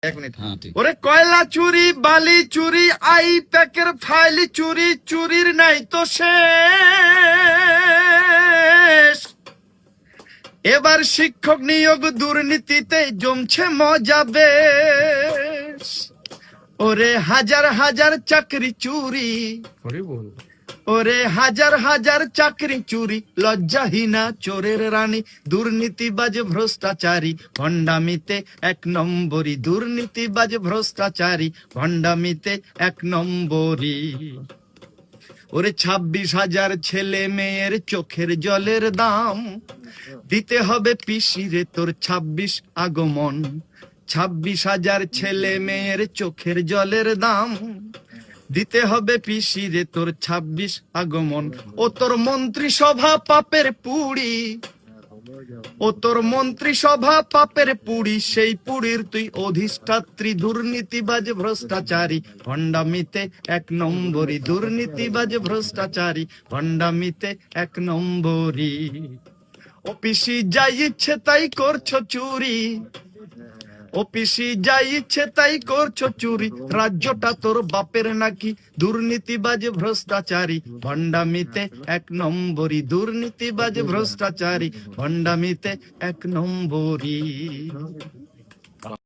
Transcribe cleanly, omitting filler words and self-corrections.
এক মিনিট। ওরে কয়লা চুরি, বালি চুরি, আই প্যাকের ফাইল চুরি, চুরির নাই তো শেষ। এবার শিক্ষক নিয়োগ দুর্নীতিতে জমছে মজা বেশ। ওরে হাজার হাজার চাকরি চুরি, ওরে হাজার হাজার চাকরি চুরি, লজ্জাহীনা চোরের রানী, দুর্নীতিবাজ ভ্রষ্টাচারী, ভণ্ডামিতে এক নম্বরী, দুর্নীতিবাজ ভ্রষ্টাচারী, ভণ্ডামিতে এক নম্বরী। ওরে 26,000 ছেলে মেয়ের চোখের জলের দাম, দিতে হবে পিসিরে তোর 26 আগমন। 26,000 ছেলে মেয়ের চোখের জলের দাম, দিতে হবে পিসিরে তোর 26 আগমন। ও তোর মন্ত্রিসভা পাপের পুড়ি, ও তোর মন্ত্রিসভা পাপের পুড়ি, সেই পুড়ির তুই অধিষ্ঠাত্রী, দুর্নীতিবাজ ভ্রষ্টাচারী, ভণ্ডামিতে এক নম্বরী, দুর্নীতিবাজ ভ্রষ্টাচারী, ভণ্ডামিতে এক নম্বরী। অফিসি যাই ইচ্ছে তাই করছো চুরি, অফিসি যাই ইচ্ছে তাই করছো চুরি, রাজ্যটা তোর বাপের নাকি, দুর্নীতিবাজ ভ্রষ্টাচারী, ভণ্ডামিতে এক নম্বরী, দুর্নীতিবাজ ভ্রষ্টাচারী, ভণ্ডামিতে এক নম্বরী।